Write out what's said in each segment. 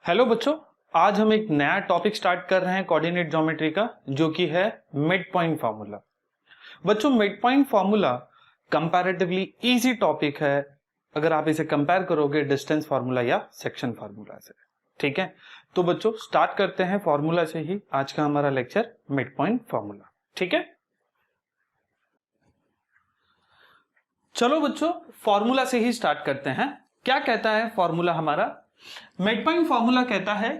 Hello बच्चों, आज हम एक नया टॉपिक स्टार्ट कर रहे हैं कोऑर्डिनेट ज्योमेट्री का, जो कि है मिड पॉइंट फार्मूला। बच्चों, mid point formula comparatively easy topic है अगर आप इसे कंपेयर करोगे डिस्टेंस फार्मूला या सेक्शन फार्मूला से। ठीक है, तो बच्चों स्टार्ट करते हैं फार्मूला से ही आज का हमारा लेक्चर मिड पॉइंट फार्मूला। ठीक है, चलो बच्चों फार्मूला से ही स्टार्ट करते हैं। क्या कहता है फार्मूला हमारा? मिड पॉइंट फार्मूला कहता है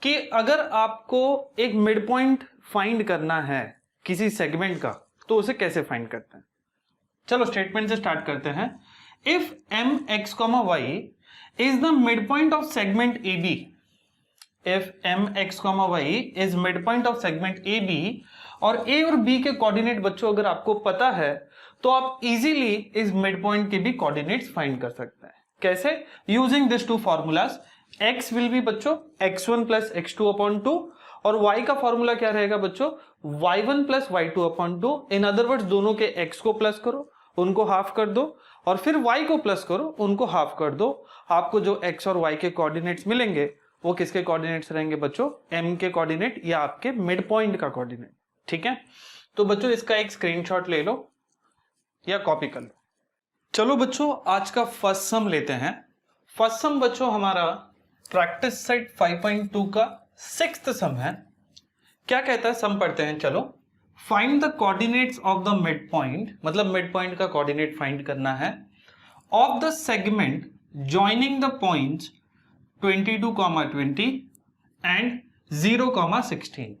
कि अगर आपको एक मिड पॉइंट फाइंड करना है किसी सेगमेंट का, तो उसे कैसे फाइंड करते हैं। चलो स्टेटमेंट से स्टार्ट करते हैं। If M X comma Y is the mid point of segment A B, if M X comma Y is mid point of segment A B, और ए और बी के कोऑर्डिनेट बच्चों अगर आपको पता है तो आप इजीली इस मिड पॉइंट के भी कोऑर्डिनेट्स फाइंड कर सकते हैं। कैसे? Using this two formulas. x will be बच्चों x1 प्लस x2 अपॉन 2, और y का फॉर्मूला क्या रहेगा बच्चों? y1 plus y2 upon 2। In other words दोनों के x को प्लस करो, उनको हाफ कर दो, और फिर y को प्लस करो, उनको हाफ कर दो। आपको जो x और y के कोऑर्डिनेट्स मिलेंगे वो किसके कोऑर्डिनेट्स रहेंगे बच्चों? m के कोऑर्डिनेट या आपके मिड पॉइंट का कोऑर्डिनेट। ठीक है, तो बच्चों इसका एक स्क्रीनशॉट ले लो या कॉपी कर लो। चलो बच्चों आज का फर्स्ट सम लेते हैं। फर्स्ट सम बच्चों हमारा प्रैक्टिस सेट 5.2 का सिक्स्थ सम है। क्या कहता है सम? पढ़ते हैं चलो। Find the coordinates of the mid point, मतलब मिड पॉइंट का कोऑर्डिनेट फाइंड करना है, of the segment joining the points 22,20 and 0,16।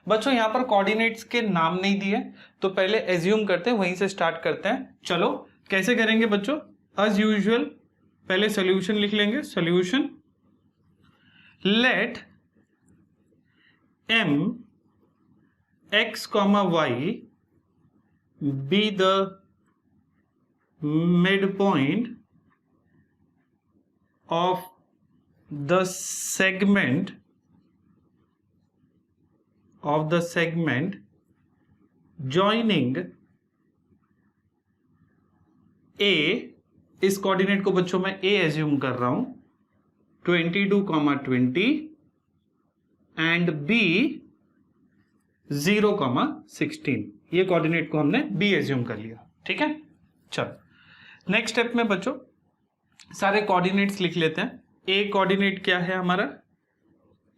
बच्चों यहां पर कोऑर्डिनेट्स के नाम नहीं दिए, तो पहले एज्यूम करते हैं, वहीं से स्टार्ट करते हैं। चलो कैसे करेंगे बच्चों? एज यूजुअल पहले सॉल्यूशन लिख लेंगे। Solution let m x comma y be the midpoint of the segment joining a, इस कोऑर्डिनेट को बच्चों मैं a एज्यूम कर रहा हूं, 22,20 एंड b 0,16। ये कोऑर्डिनेट को हमने b एज्यूम कर लिया। ठीक है, चलो नेक्स्ट स्टेप में बच्चों सारे कोऑर्डिनेट्स लिख लेते हैं। a कोऑर्डिनेट क्या है हमारा?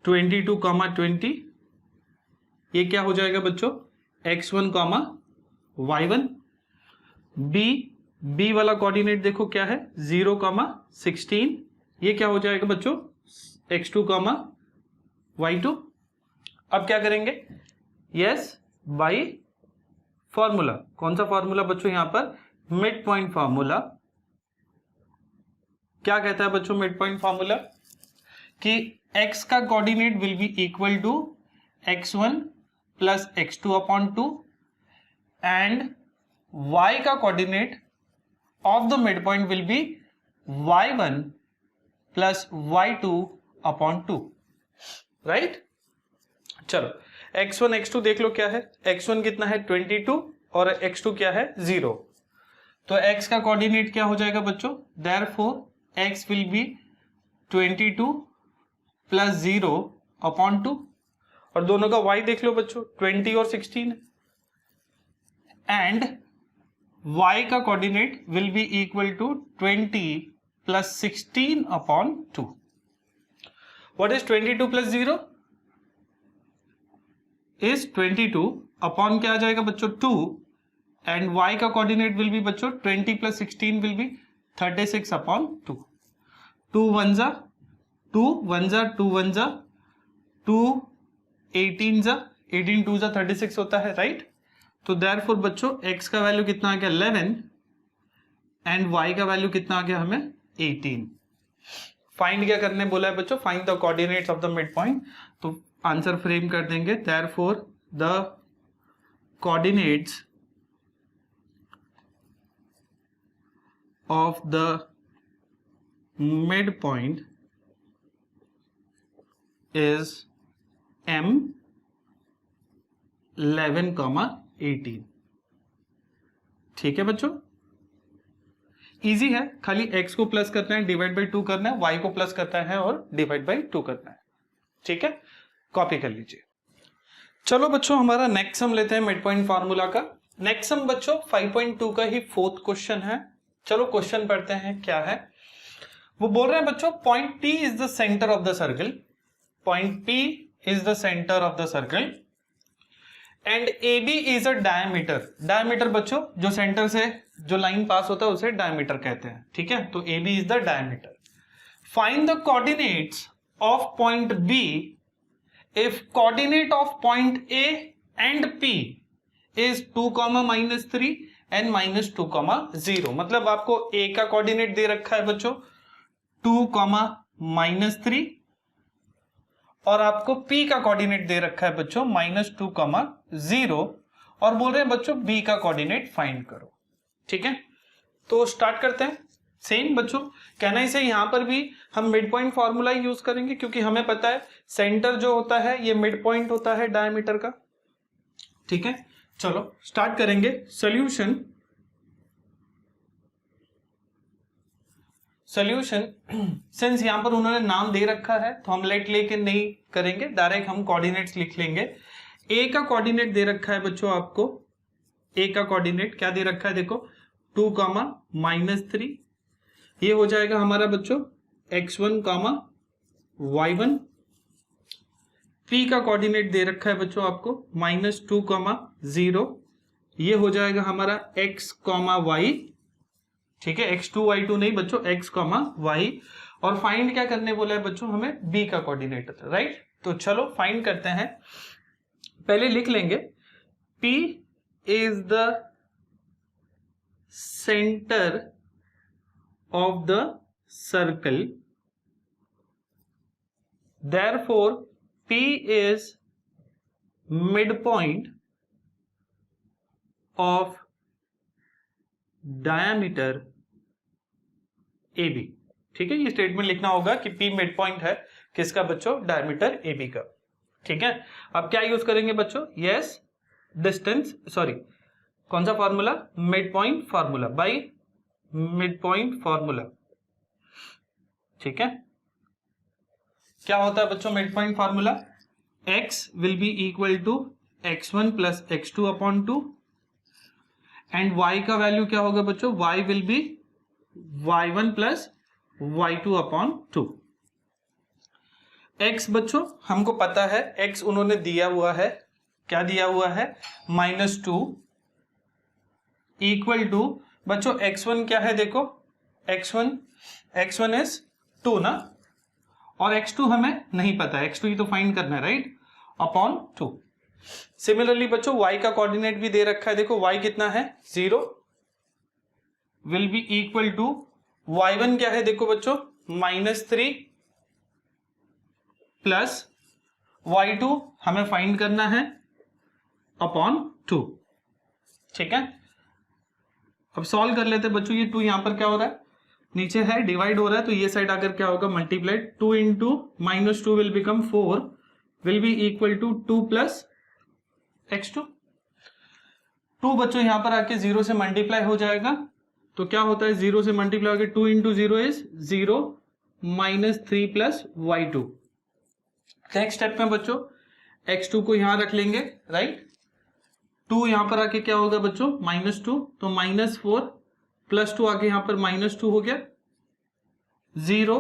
22,20। ये क्या हो जाएगा बच्चों? x1, y1। b वाला कोऑर्डिनेट देखो क्या है? 0,16। ये क्या हो जाएगा बच्चों? x2, y2। अब क्या करेंगे? Yes, by formula. कौन सा फॉर्मूला बच्चों? यहां पर मिड पॉइंट फॉर्मूला। क्या कहता है बच्चों मिड पॉइंट फॉर्मूला? कि x का coordinate will be equal to x1 plus x2 upon 2 and y का coordinate of the mid point will be y1 plus y2 upon 2। Right, चलो x1 x2 देख लो क्या है। x1 कितना है? 22, और x2 क्या है? 0। तो x का कोऑर्डिनेट क्या हो जाएगा बच्चों? Therefore x will B 22 plus 0 upon 2, और दोनों का y देख लो बच्चों, 20 और 16, एंड y का coordinate will be equal to 20 plus 16 upon 2। What is 22 plus 0? Is 22 upon क्या आ जाएगा बच्चों? 2, एंड y का कोऑर्डिनेट विल बी बच्चों 20 प्लस 16 विल बी 36 अपॉन 2। 2 1 जा 2 1 जा 2 1 जा 2 18 जा 18 2 जा 36 होता है। राइट, तो देयरफॉर बच्चों x का वैल्यू कितना आ गया? 11, एंड y का वैल्यू कितना आ गया हमें? 18। फाइंड क्या करने बोला है बच्चों? Find the coordinates of the mid point. तो आंसर फ्रेम कर देंगे, therefore the coordinates of the mid point is m 11, 18। ठीक है बच्चों, इजी है, खाली x को प्लस करना है, डिवाइड बाई 2 करना है, y को प्लस करना है और डिवाइड बाई 2 करना है। ठीक है, कॉपी कर लीजिए। चलो बच्चों हमारा नेक्स्ट सम लेते हैं मिड पॉइंट फार्मूला का। नेक्स्ट सम बच्चों 5.2 का ही 4th क्वेश्चन है। चलो क्वेश्चन पढ़ते हैं क्या है। वो बोल रहे हैं बच्चों point P is the centre of the circle, point P is the centre of the circle and AB is a diameter. Diameter बच्चों जो सेंटर से जो लाइन पास होता है उसे डायमीटर कहते हैं। ठीक है, तो AB is the diameter. Find the coordinates of point B if coordinate of point A and P is 2, -3 and -2, 0। मतलब आपको A का कोऑर्डिनेट दे रखा है बच्चों 2, -3 और आपको P का कोऑर्डिनेट दे रखा है बच्चों -2, 0 और बोल रहे हैं बच्चों B का कोऑर्डिनेट फाइंड करो। ठीक है, तो स्टार्ट करते हैं। सेम बच्चों कहना ही से यहां पर भी हम मिड पॉइंट फार्मूला यूज करेंगे क्योंकि हमें पता है सेंटर जो होता है ये मिड पॉइंट होता है डायमीटर का। ठीक है, चलो स्टार्ट करेंगे। सॉल्यूशन सिंस यहां पर उन्होंने नाम दे रखा है तो हम लेट लेके नहीं करेंगे, डायरेक्ट हम कोऑर्डिनेट्स लिख लेंगे। ए का कोऑर्डिनेट दे रखा है बच्चों आपको, ए का कोऑर्डिनेट क्या दे रखा है देखो 2, -3, ये हो जाएगा हमारा बच्चों x1, y1। P का कोऑर्डिनेट दे रखा है बच्चों आपको -2, 0, ये हो जाएगा हमारा x, y। ठीक है, x2 y2 नहीं बच्चों x, y। और फाइंड क्या करने बोला है बच्चों हमें B का कोऑर्डिनेट, राइट। तो चलो फाइंड करते हैं। पहले लिख लेंगे P is the centre of the circle, therefore P is midpoint of diameter AB। ठीक है, ये स्टेटमेंट लिखना होगा कि P मिड पॉइंट है किसका बच्चों डायमीटर AB का। ठीक है, अब क्या यूज करेंगे बच्चों, यस डिस्टेंस, सॉरी कौन सा formula, mid point formula by mid point formula. ठीक है, क्या होता है बच्चों mid point formula, x will be equal to x1 plus x2 upon 2 and y का वैल्यू क्या होगा बच्चों, y will be y1 plus y2 upon 2। x बच्चों हमको पता है, x उन्होंने दिया हुआ है, क्या दिया हुआ है -2 इक्वल टू बच्चों x1 क्या है देखो, x1 इज 2 ना, और x2 हमें नहीं पता है, x2 ही तो फाइंड करना है, राइट, अपॉन 2। सिमिलरली बच्चों y का कोऑर्डिनेट भी दे रखा है, देखो y कितना है 0 will be equal to y1 क्या है देखो बच्चों -3 प्लस y2 हमें फाइंड करना है अपॉन 2। ठीक है, अब सॉल्व कर लेते बच्चों। ये 2 यहां पर क्या हो रहा है, नीचे है डिवाइड हो रहा है, तो ये साइड आकर क्या होगा multiplied, 2 into -2 will become 4 will be equal to 2 plus x2। 2 बच्चों यहां पर आके 0 से मल्टीप्लाई हो जाएगा, तो क्या होता है 0 से मल्टीप्लाई होकर 2 into 0 is 0 -3 plus y2। Next step में बच्चों x2 को यहां रख लेंगे, राइट, 2 यहां पर आके क्या होगा बच्चों -2, तो -4 प्लस 2 आके यहां पर -2 हो गया, 0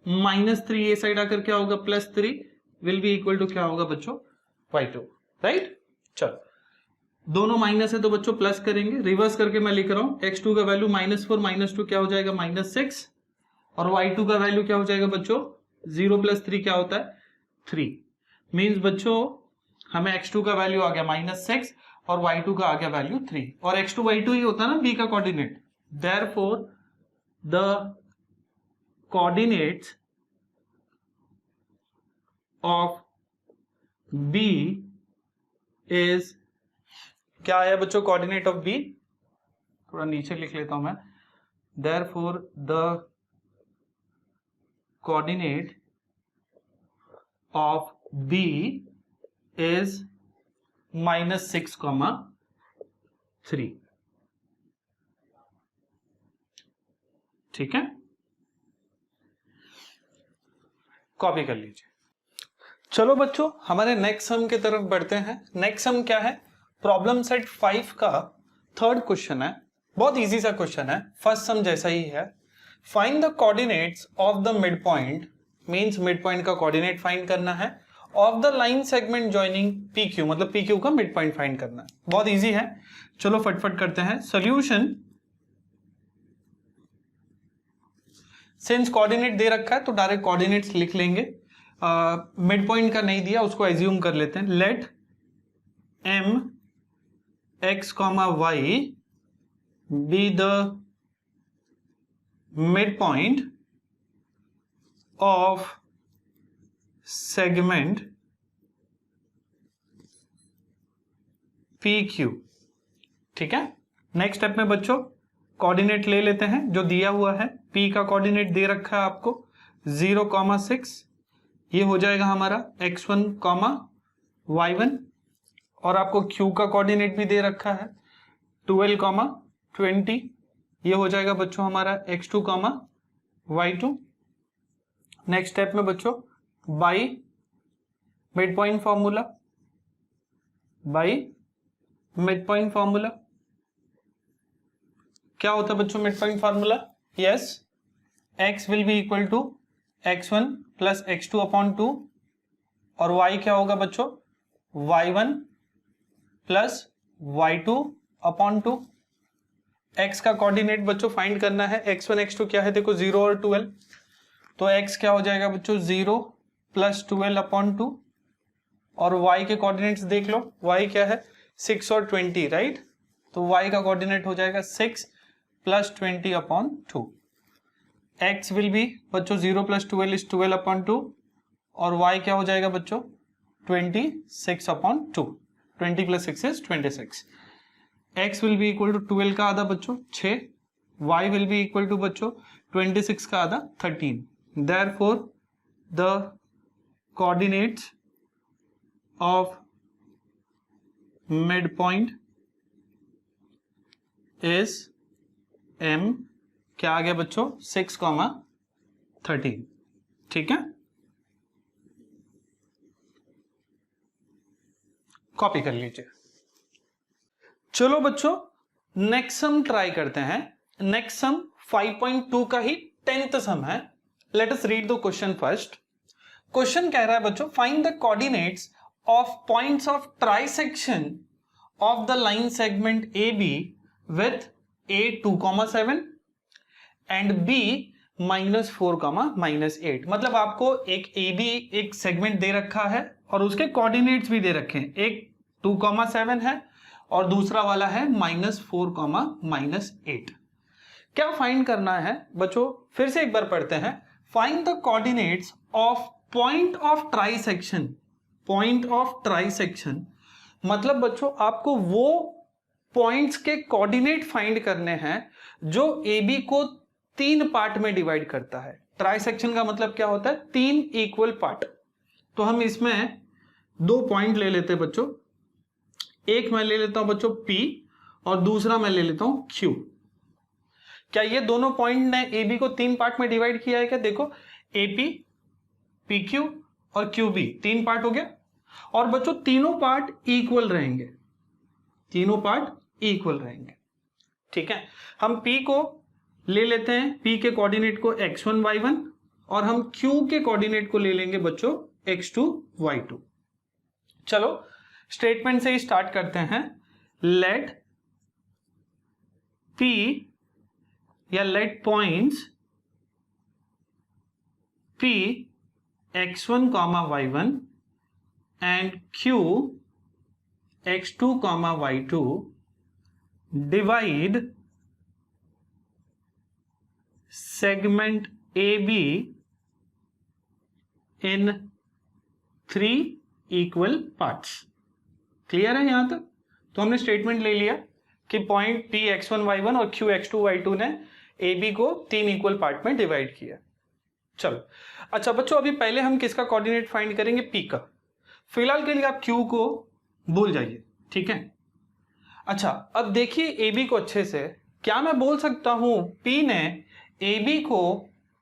-3 ये साइड आकर क्या होगा +3 विल बी इक्वल टू क्या होगा बच्चों y2, राइट। चलो दोनों माइनस है तो बच्चों प्लस करेंगे, रिवर्स करके मैं लिख रहा हूं, x2 का वैल्यू -4 -2 क्या हो जाएगा -6 और y2 का वैल्यू क्या हो जाएगा बच्चों 0 + 3 क्या होता है 3। मींस बच्चों हमें x2 का वैल्यू आ गया -6 और y2 का आ गया वैल्यू 3 और x2 y2 ही होता है ना b का coordinate. Therefore the coordinates of b is, क्या है बच्चों कोऑर्डिनेट ऑफ b, थोड़ा नीचे लिख लेता हूं मैं, therefore the coordinate of b is -6, 3। ठीक है, कॉपी कर लीजिए। चलो बच्चों हमारे नेक्स्ट सम की तरफ बढ़ते हैं। नेक्स्ट सम क्या है, प्रॉब्लम सेट 5 का थर्ड क्वेश्चन है। बहुत इजी सा क्वेश्चन है, फर्स्ट सम जैसा ही है। Find the coordinates of the mid point, means mid point का कोऑर्डिनेट फाइंड करना है, of the line segment joining P Q, मतलब पी क्यू का मिड पॉइंट फाइंड करना है। बहुत इजी है, चलो फटफट करते हैं। सोल्यूशन, सिंस कोऑर्डिनेट दे रखा है तो डायरेक्ट कोऑर्डिनेट्स लिख लेंगे। मिड पॉइंट का नहीं दिया, उसको एज्यूम कर लेते हैं। Let m x, y be the mid point of segment PQ। ठीक है, नेक्स्ट स्टेप में बच्चों कोऑर्डिनेट ले लेते हैं जो दिया हुआ है। P का कोऑर्डिनेट दे रखा है आपको 0,6, ये हो जाएगा हमारा x1, y1, और आपको Q का कोऑर्डिनेट भी दे रखा है 12, 20, ये हो जाएगा बच्चों हमारा x2, y2। नेक्स्ट स्टेप में बच्चों by mid point formula, by mid point formula क्या होता है बच्चों mid point formula? Yes, x will be equal to x1 plus x2 upon 2, और y क्या होगा बच्चों? y1 plus y2 upon 2। x का कोऑर्डिनेट बच्चों फाइंड करना है। x1 x2 क्या है देखो 0 और 12, तो x क्या हो जाएगा बच्चों 0 प्लस 12 अपॉन 2, और y के कोऑर्डिनेट्स देख लो, y क्या है 6 और 20, राइट? तो y का कोऑर्डिनेट हो जाएगा 6 plus 20 upon 2। x will be बच्चों 0 प्लस 12 इज 12 अपॉन 2, और y क्या हो जाएगा बच्चों 26 upon 2। 20 plus 6 is 26। x will be equal to 12 का आधा बच्चों 6, y will be equal to बच्चों 26 का आधा 13। Therefore the coordinates of mid point is m, क्या आ गया बच्चों 6, 13। ठीक है, कॉपी कर लीजिए। चलो बच्चों नेक्स्ट सम ट्राई करते हैं। नेक्स्ट सम 5.2 का ही 10th सम है। Let us read the question first. Question कह रहा है बच्चों find the coordinates of points of trisection of the line segment AB with A 2,7 and B -4, -8। मतलब आपको एक AB एक सेगमेंट दे रखा है और उसके कोऑर्डिनेट्स भी दे रखे हैं। एक 2,7 है और दूसरा वाला है -4, -8। क्या फाइंड करना है बच्चों? फिर से एक बार पढ़ते हैं। Find the coordinates of point of trisection. Point of trisection मतलब बच्चों आपको वो पॉइंट्स के कोऑर्डिनेट फाइंड करने हैं जो AB को 3 पार्ट में डिवाइड करता है। ट्राइसेक्शन का मतलब क्या होता है? 3 इक्वल पार्ट। तो हम इसमें 2 पॉइंट ले लेते हैं बच्चों। एक मैं ले लेता हूं बच्चों P और दूसरा मैं ले लेता हूं Q। क्या ये दोनों पॉइंट ने AB को 3 पार्ट में डिवाइड किया है क्या? देखो AP, PQ और QB 3 पार्ट हो गया, और बच्चों तीनों पार्ट इक्वल रहेंगे। तीनों पार्ट इक्वल रहेंगे। ठीक है, हम P को ले लेते हैं, P के कोऑर्डिनेट को x1 y1, और हम Q के कोऑर्डिनेट को ले लेंगे बच्चों x2 y2। चलो स्टेटमेंट से ही स्टार्ट करते हैं। लेट P या let points P x1, y1 and Q x2, y2 divide segment AB in 3 equal parts। Clear है यहां तक? तो हमने स्टेटमेंट ले लिया कि पॉइंट P x1 y1 और Q x2 y2 ने AB को 3 इक्वल पार्ट में डिवाइड किया। चलो अच्छा बच्चों, अभी पहले हम किसका कोऑर्डिनेट फाइंड करेंगे? P का। फिलहाल के लिए आप Q को भूल जाइए, ठीक है। अच्छा अब देखिए AB को अच्छे से। क्या मैं बोल सकता हूं P ने ए बी को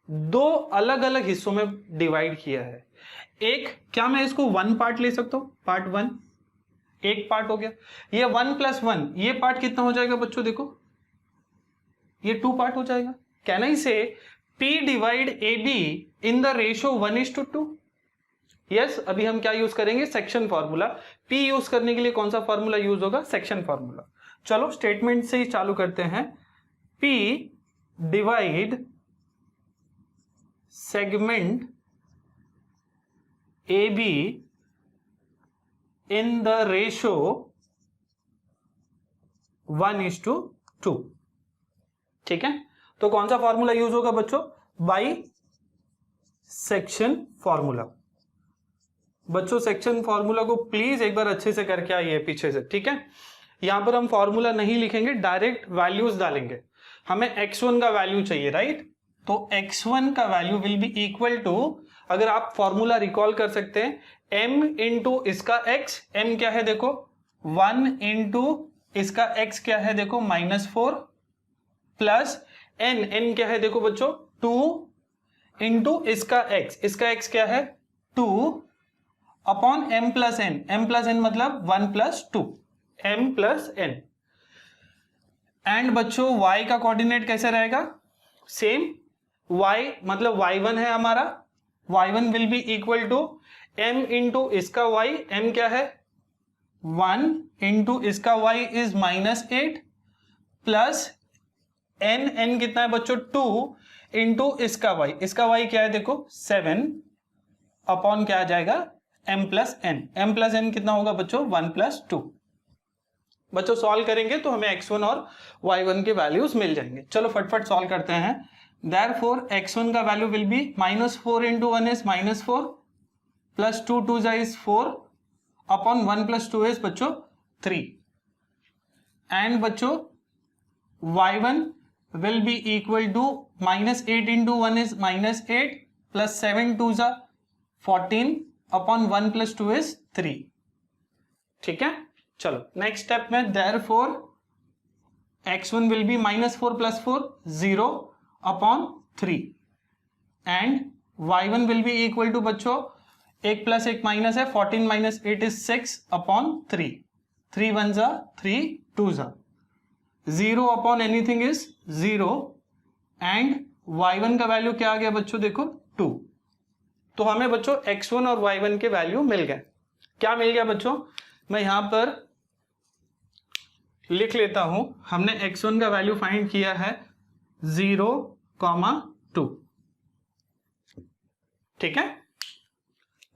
दो अलग अलग हिस्सों में डिवाइड किया है। एक, क्या मैं इसको वन पार्ट ले सकता हूं, पार्ट वन, एक पार्ट हो गया। ये 1 + 1, ये पार्ट कितना हो जाएगा बच्चों, देखो ये 2 पार्ट हो जाएगा। कैन आई से P divide A be in the ratio 1:2? Yes, अभी हम क्या यूज करेंगे, सेक्शन फॉर्मूला। P यूज करने के लिए कौन सा फॉर्मूला यूज होगा, सेक्शन फॉर्मूला। चलो स्टेटमेंट से ही चालू करते हैं। P divide segment A be in the ratio 1:2। ठीक है, तो कौन सा फॉर्मूला यूज होगा बच्चों, बाई सेक्शन फॉर्मूला। बच्चों सेक्शन फॉर्मूला को प्लीज एक बार अच्छे से करके आइए पीछे से, ठीक है। यहां पर हम फॉर्मूला नहीं लिखेंगे, डायरेक्ट वैल्यूज डालेंगे। हमें x1 का वैल्यू चाहिए, राइट। तो x1 का value will be equal to, अगर आप फॉर्मूला रिकॉल कर सकते हैं, m इंटू इसका x, m क्या है देखो 1 इंटू इसका x क्या है देखो -4, प्लस n क्या है देखो बच्चों 2 इंटू इसका x क्या है 2 अपॉन m प्लस n मतलब 1 + 2, m + n। एंड बच्चों y का कोऑर्डिनेट कैसे रहेगा, सेम, y मतलब y1 है हमारा, y1 will be equal to m into इसका y, m क्या है 1 इंटू इसका y इज -8, प्लस n कितना है बच्चों 2 इंटू इसका y क्या है देखो 7 अपॉन क्या आ जाएगा m + n कितना होगा बच्चों 1 + 2। बच्चों सॉल्व करेंगे तो हमें x1 और y1 के वैल्यूज मिल जाएंगे। चलो फटफट सॉल्व करते हैं। Therefore x1 का value will be -4 into 1 is -4, plus 2 2 is 4 upon 1 + 2 is बच्चों 3। एंड बच्चों y1 will be equal to -8 into 1 is -8, plus 7 2 14 upon 1 + 2 is 3। ठीक है, चलो नेक्स्ट स्टेप में, therefore x1 will be -4 + 4 0 upon 3, and y1 will be equal to बच्चों 1 + 1 minus है, 14 - 8 is 6 upon 3, 3 1 3 2 0 upon anything is 0, and y1 का value क्या आ गया बच्चों देखो 2। तो हमें बच्चों x1 और y1 के वैल्यू मिल गए। क्या मिल गया बच्चों, मैं यहां पर लिख लेता हूं। हमने x1 का वैल्यू फाइंड किया है 0,2, ठीक है।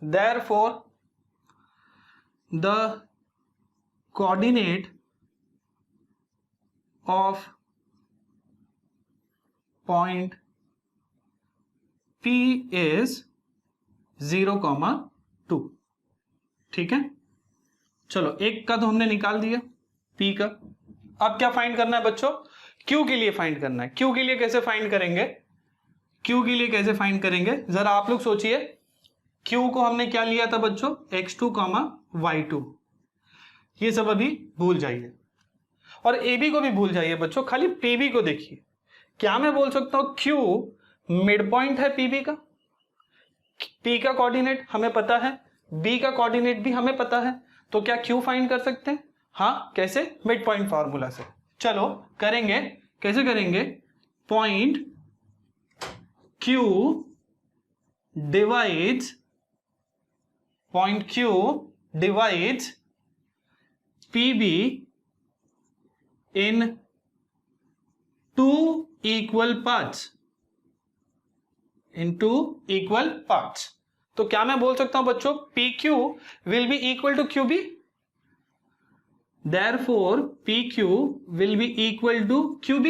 Therefore the coordinate of point P is 0,2, ठीक है। चलो एक का तो हमने निकाल दिया P का। अब क्या फाइंड करना है बच्चों, Q के लिए फाइंड करना है। Q के लिए कैसे फाइंड करेंगे, Q के लिए कैसे फाइंड करेंगे, जरा आप लोग सोचिए। Q को हमने क्या लिया था बच्चों, x2, y2। ये सब अभी भूल जाइए, और AB को भी भूल जाइए बच्चों, खाली PB को देखिए। क्या मैं बोल सकता हूं Q मिड पॉइंट है PB का, P का कोऑर्डिनेट हमें पता है, B का कोऑर्डिनेट भी हमें पता है, तो क्या Q फाइंड कर सकते हैं? हाँ, कैसे, मिड पॉइंट फार्मूला से। चलो करेंगे, कैसे करेंगे, point Q divides PB in 2 equal parts, तो क्या मैं बोल सकता हूं बच्चों, PQ will be equal to QB, therefore PQ will be equal to QB।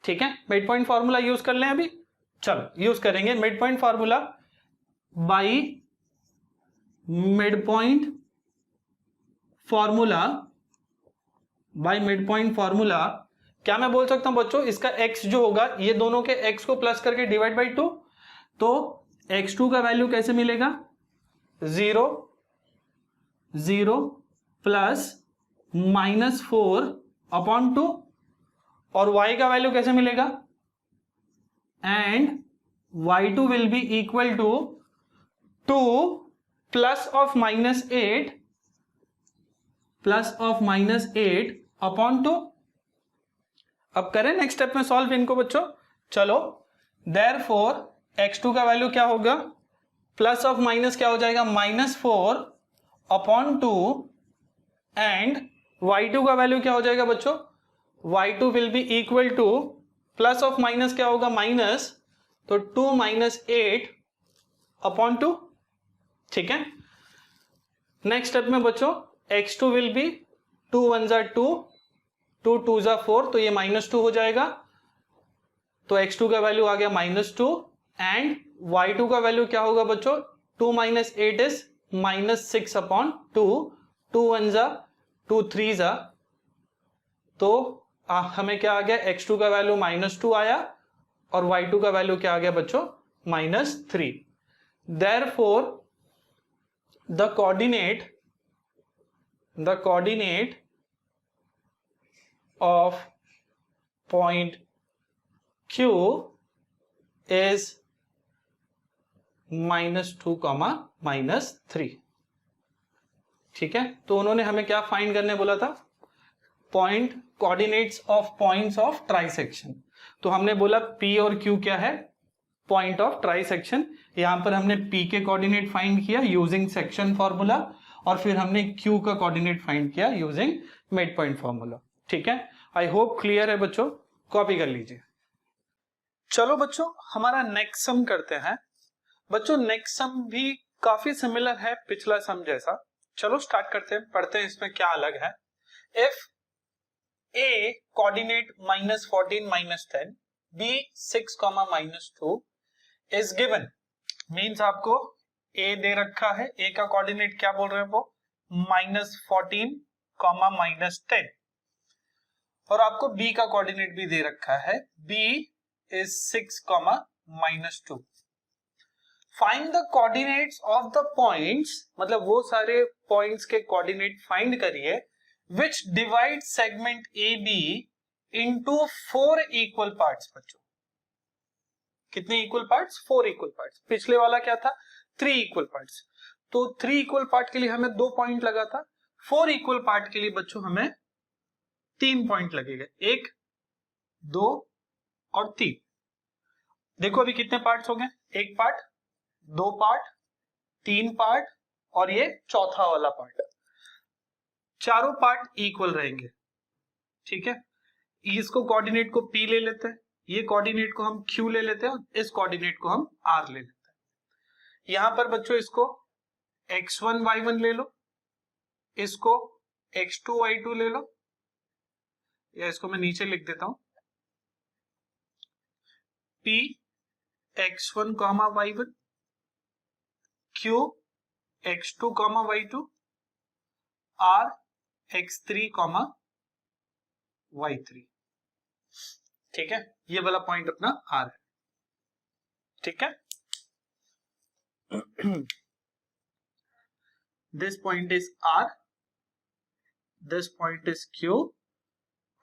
ठीक है, मिड पॉइंट फार्मूला यूज कर लें अभी। चलो यूज करेंगे mid point formula, by mid point formula. क्या मैं बोल सकता हूं बच्चों, इसका x जो होगा, ये दोनों के x को प्लस करके डिवाइड बाई 2, तो x2 का वैल्यू कैसे मिलेगा, 0 0 प्लस -4 अपॉन 2, और y का वैल्यू कैसे मिलेगा, and y2 will be equal to 2 plus of -8 upon 2। अब करें नेक्स्ट स्टेप में सॉल्व इनको बच्चों। चलो, therefore x2 का वैल्यू क्या होगा, प्लस ऑफ माइनस क्या हो जाएगा, -4 अपॉन 2 एंड y2 का वैल्यू क्या हो जाएगा बच्चों, y2 will be equal two plus of minus क्या होगा, माइनस, तो 2 - 8 अपॉन 2। ठीक है, नेक्स्ट स्टेप में बच्चों x2 विल बी 2 1 ज़ा 2, 2 2 ज़ा 4, तो ये -2 हो जाएगा, तो x2 का वैल्यू आ गया -2 एंड y2 का वैल्यू क्या होगा बच्चों, 2 - 8 इज -6 अपॉन 2, 2 1 ज़ा 2 3 ज़ा, तो हमें क्या आ गया, x2 का वैल्यू -2 आया और y2 का वैल्यू क्या आ गया बच्चों, -3। Therefore the coordinate of point Q is -2, -3। ठीक है, तो उन्होंने हमें क्या फाइंड करने बोला था, point coordinates of points of trisection. तो हमने बोला P और Q क्या है, पॉइंट ऑफ ट्राइसेक्शन। यहां पर हमने P के कोऑर्डिनेट फाइंड किया यूजिंग सेक्शन फॉर्मूला और फिर हमने Q का कोऑर्डिनेट फाइंड किया यूजिंग मिड पॉइंट फॉर्मूला। ठीक है, आई होप क्लियर है बच्चों, कॉपी कर लीजिए। चलो बच्चों, हमारा नेक्स्ट सम करते हैं। बच्चों नेक्स्ट सम भी काफी सिमिलर है पिछला सम जैसा। चलो स्टार्ट करते हैं, पढ़ते हैं इसमें क्या अलग है। If A coordinate -14 -10, B 6, -2 is given, means आपको A दे रखा है, A का कोऑर्डिनेट क्या बोल रहे हैं वो, -14, -10, और आपको B का कोऑर्डिनेट भी दे रखा है, B is 6, -2। Find the coordinates of the points, मतलब वो सारे पॉइंट्स के कोऑर्डिनेट फाइंड करिए विच divide segment AB into 4 equal parts. बच्चों कितने इक्वल पार्ट्स, 4 इक्वल पार्ट्स। पिछले वाला क्या था, 3 इक्वल पार्ट्स, तो 3 इक्वल पार्ट के लिए हमें 2 पॉइंट लगा था, 4 इक्वल पार्ट के लिए बच्चों हमें 3 पॉइंट लगेगा, 1 2 और 3। देखो अभी कितने पार्ट्स हो गए, 1 पार्ट, 2 पार्ट, 3 पार्ट और ये चौथा वाला पार्ट। चारों पार्ट इक्वल रहेंगे। ठीक है, इसको कोऑर्डिनेट को P ले लेते हैं, ये कोऑर्डिनेट को हम Q ले लेते हैं और इस कोऑर्डिनेट को हम R ले लेते हैं। यहां पर बच्चों इसको x1 y1 ले लो, इसको x2 y2 ले लो, या इसको मैं नीचे लिख देता हूं, P x1, y1, Q x2, y2, R x3, y3। ठीक है, ये वाला पॉइंट अपना R है। ठीक है, this point is R, this point is Q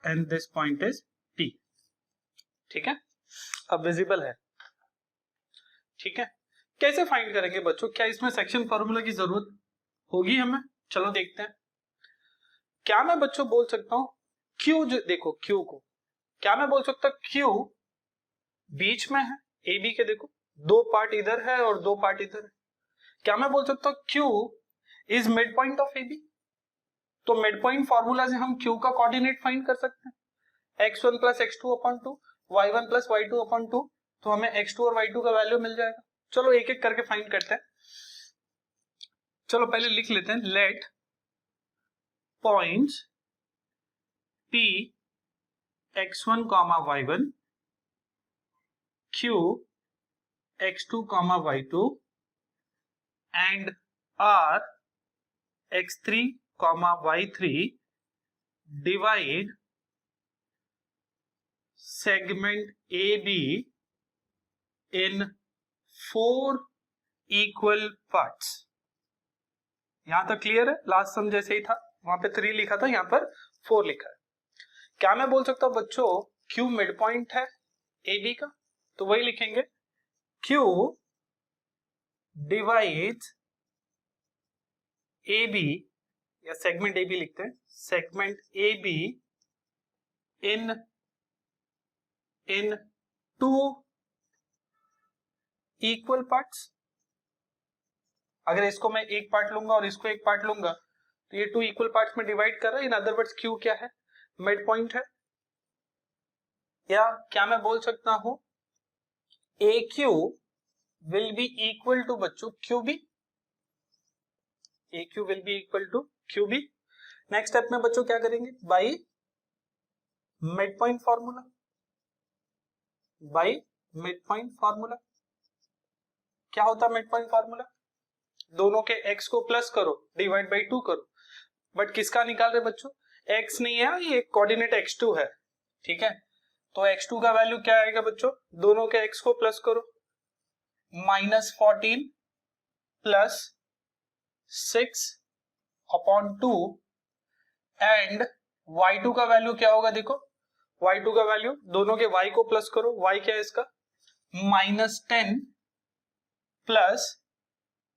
and this point is P। ठीक है, अब विजिबल है। ठीक है, कैसे फाइंड करेंगे बच्चों, क्या इसमें सेक्शन फॉर्मूला की जरूरत होगी हमें, चलो देखते हैं। क्या मैं बच्चों बोल सकता हूं Q, देखो Q को क्या मैं बोल सकता हूं, Q बीच में है AB के, देखो 2 पार्ट इधर है और 2 पार्ट इधर है। क्या मैं बोल सकता हूं Q is mid point of AB, तो मिड पॉइंट फॉर्मूला से हम Q का कोऑर्डिनेट फाइंड कर सकते हैं, x1 + x2 upon 2, y1 + y2 upon 2, तो हमें x2 और y2 का वैल्यू मिल जाएगा। चलो एक एक करके फाइंड करते हैं। चलो पहले लिख लेते हैं, let points P x1, y1, Q x2, y2 and R x3, y3 divide segment AB in 4 equal parts। यहां तक क्लियर है, लास्ट सम जैसे ही था, वहां पे 3 लिखा था, यहां पर 4 लिखा है। क्या मैं बोल सकता हूं बच्चों Q मिड पॉइंट है AB का, तो वही लिखेंगे Q डिवाइड्स AB, या सेगमेंट AB लिखते हैं, segment AB in two equal parts. अगर इसको मैं एक पार्ट लूंगा और इसको एक पार्ट लूंगा तो ये टू इक्वल पार्ट्स में डिवाइड कर रहा है। इन अदर वर्ड्स Q क्या है? मिड पॉइंट है। या क्या मैं बोल सकता हूं AQ will be equal to बच्चों QB, AQ will be equal to QB। Next step में बच्चों क्या करेंगे? By mid point formula, by mid point formula. क्या होता है मिड पॉइंट फॉर्मूला? दोनों के x को प्लस करो, डिवाइड बाई 2 करो। बट किसका निकाल रहे बच्चों? x नहीं है, ये कोऑर्डिनेट x2 है, ठीक है। तो x2 का वैल्यू क्या आएगा बच्चों? दोनों के x को प्लस करो, -14 प्लस 6/2 एंड y2 का वैल्यू क्या होगा? देखो y2 का वैल्यू दोनों के y को प्लस करो, y क्या है इसका? -10 प्लस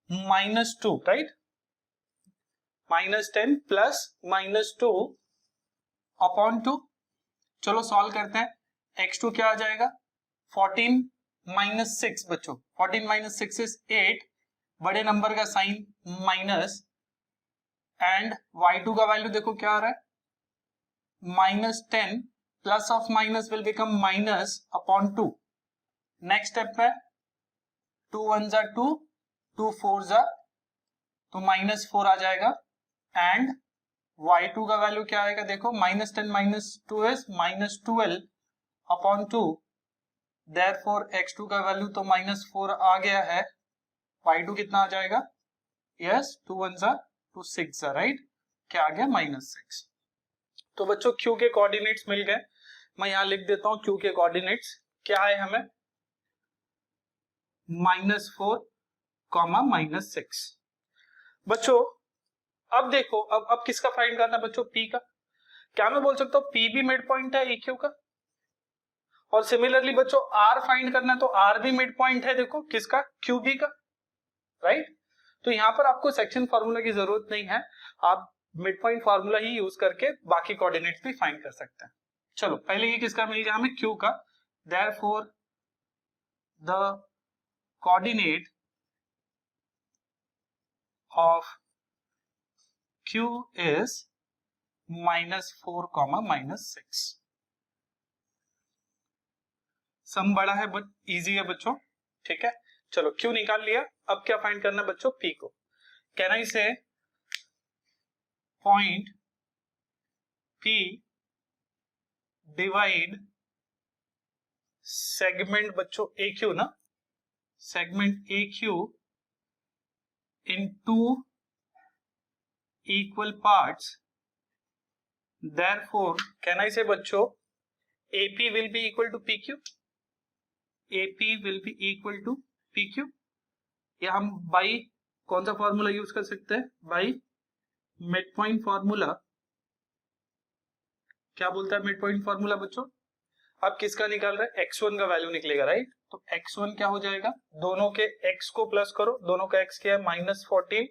-2, राइट? -10 प्लस -2/2। चलो सॉल्व करते हैं। x2 क्या आ जाएगा? 14 - 6 बच्चों, 14 - 6 इज 8, बड़े नंबर का साइन माइनस, एंड y2 का वैल्यू देखो क्या आ रहा है? -10 plus of minus will become -/2। Next step है 2 1 जा 2, 2 4 जा तो -4 आ जाएगा, एंड y2 का वैल्यू क्या आएगा? देखो -10 - 2 इज -12/2, देयरफॉर x2 का वैल्यू तो -4 आ गया है, y2 कितना आ जाएगा? यस 2 1 जा 2 6 जा, राइट? क्या आ गया? -6। तो बच्चों Q के कोऑर्डिनेट्स मिल गए। मैं यहां लिख देता हूं Q के कोऑर्डिनेट्स क्या है हमें? -4, -6। बच्चों अब देखो, अब किसका फाइंड करना है बच्चों? P का। क्या मैं बोल सकता हूं P भी मिड पॉइंट है AQ का? और सिमिलरली बच्चों R फाइंड करना है तो R भी मिड पॉइंट है, देखो किसका? QB का, राइट? तो यहां पर आपको सेक्शन फार्मूला की जरूरत नहीं है, आप मिड पॉइंट फार्मूला ही यूज करके बाकी कोऑर्डिनेट्स भी फाइंड कर सकते हैं। चलो पहले ये किसका मिल गया हमें? Q का। Therefore the coordinate of Q is -4, -6। सम बड़ा है बट इजी है बच्चों, ठीक है। चलो Q निकाल लिया, अब क्या फाइंड करना है बच्चों? P को। कैन आई से पॉइंट P डिवाइड सेगमेंट बच्चों AQ ना, segment AQ in 2 equal parts, therefore can I say बच्चों AP will be equal to PQ, AP will be equal to PQ। या हम बाई कौन सा फॉर्मूला यूज कर सकते हैं? By mid point formula. क्या बोलता है मिड पॉइंट फॉर्मूला बच्चों? अब किसका निकाल रहे हैं? x1 का वैल्यू निकलेगा, राइट? तो x1 क्या हो जाएगा? दोनों के x को प्लस करो, दोनों का x क्या है? -14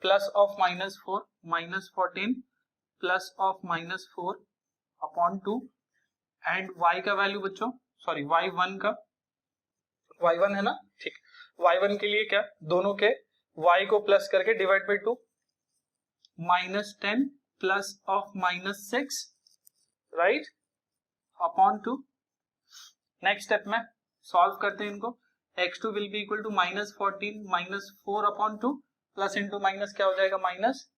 plus of -4, -14 plus of -4/2, and y का वैल्यू बच्चों, सॉरी y1 का, y1 है ना, ठीक। y1 के लिए क्या? दोनों के y को प्लस करके divide by 2, -10 plus of -6, right, /2। Next step में सॉल्व करते हैं इनको। x2 will be equal to -14 -4/2 plus into minus क्या हो जाएगा? माइनस,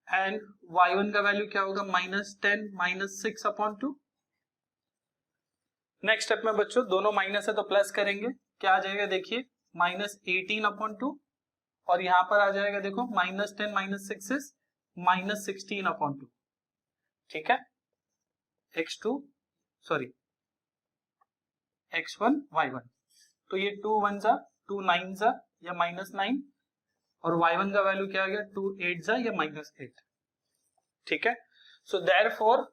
एंड y1 का वैल्यू क्या होगा? -10 -6/2। नेक्स्ट स्टेप में बच्चों दोनों माइनस है तो प्लस करेंगे, क्या आ जाएगा? देखिए -18/2, और यहां पर आ जाएगा देखो -10 - 6 इज -16/2, ठीक है। x2 सॉरी x1 y1, तो ये 2 1 जा 2 9 जा या -9, और y1 का वैल्यू क्या आ गया? 2 8 जा या -8, ठीक है। सो देयरफॉर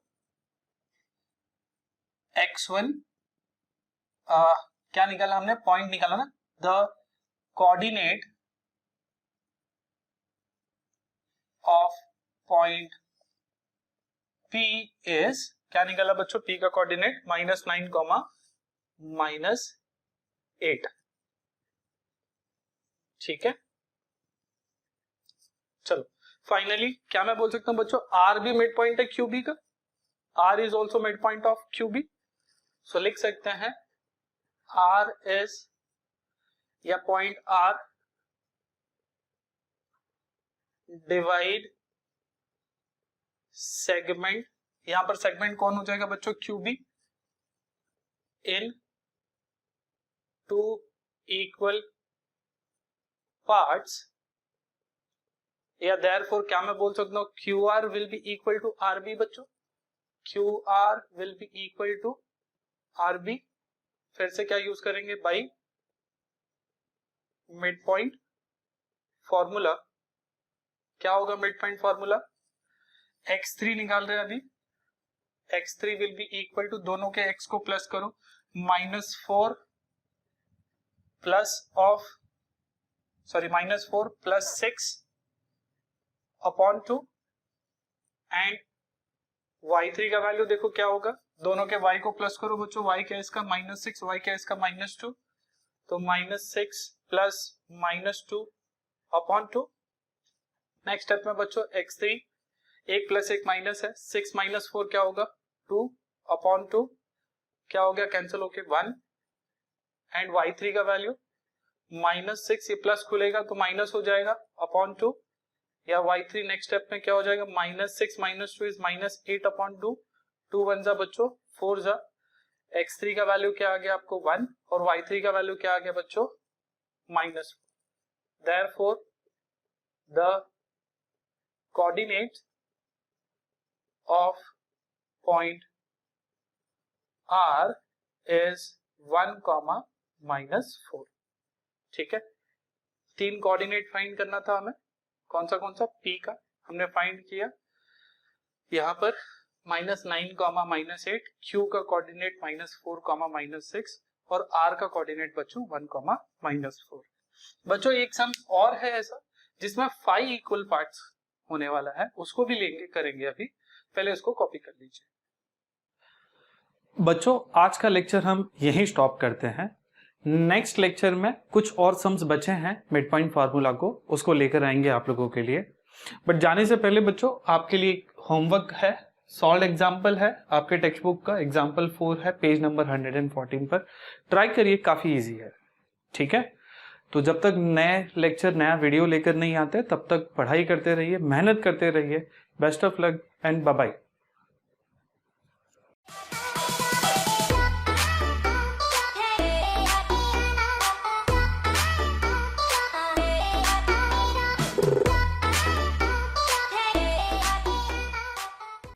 x1 क्या निकाला हमने, पॉइंट निकाला ना, the coordinate of point P is, क्या निकाला बच्चों, P का कोऑर्डिनेट -9, -8। ठीक है, चलो फाइनली क्या मैं बोल सकता हूं बच्चों, R भी मिड पॉइंट है QB का, R is also mid point of QB। So लिख सकते हैं R इज, या पॉइंट R डिवाइड सेगमेंट, यहां पर सेगमेंट कौन हो जाएगा बच्चों, QB, इन 2 इक्वल पार्ट्स, या देयरफॉर क्या मैं बोल सकता हूं, QR will be equal to RB बच्चों, QR will be equal to RB। फिर से क्या यूज करेंगे, बाई मिड पॉइंट फॉर्मूला। क्या होगा मिड पॉइंट फॉर्मूला, x3 निकाल रहे हैं अभी, x3 will be equal to, दोनों के x को प्लस करो, -4 प्लस 6 अपॉन 2, एंड y3 का वैल्यू देखो क्या होगा, दोनों के y को प्लस करो बच्चों, y क्या है इसका -6, y क्या है इसका -2, तो -6 प्लस -2 अपॉन 2। नेक्स्ट स्टेप में बच्चों x3, 1 प्लस 1 माइनस है, 6 माइनस 4 क्या होगा, 2 अपॉन 2, क्या हो गया कैंसिल होके 1, एंड y3 का वैल्यू -6, ये प्लस खुलेगा तो माइनस हो जाएगा अपॉन 2, या y3 नेक्स्ट स्टेप में क्या हो जाएगा, -6 माइनस 2 इज -8 अपॉन 2, 2 1 जा बच्चों 4 जा, x3 का वैल्यू क्या आ गया आपको 1, और y3 का वैल्यू क्या आ गया बच्चों -4। Therefore the coordinate of point R is 1, -4। ठीक है, 3 कोऑर्डिनेट फाइंड करना था हमें, कौन सा P का हमने फाइंड किया, यहां पर -9, -8, Q का कोऑर्डिनेट -4, -6, और R का कोऑर्डिनेट बच्चों 1, -4। बच्चों एक सम और है ऐसा जिसमें 5 इक्वल पार्ट्स होने वाला है, उसको भी लेंगे, करेंगे अभी, पहले उसको कॉपी कर लीजिए। बच्चों आज का लेक्चर हम यहीं स्टॉप करते हैं, नेक्स्ट लेक्चर में कुछ और सम्स बचे हैं मिड पॉइंट फार्मूला को, उसको लेकर आएंगे आप लोगों के लिए। बट जाने से पहले बच्चों आपके लिए होमवर्क है, सॉल्व एग्जाम्पल है आपके टेक्स्ट बुक का, एग्जाम्पल 4 है, पेज नंबर 114 पर, ट्राई करिए, काफी इजी है। ठीक है, तो जब तक नए लेक्चर, नया वीडियो लेकर नहीं आते, तब तक पढ़ाई करते रहिए, मेहनत करते रहिए। Best of luck and bye bye.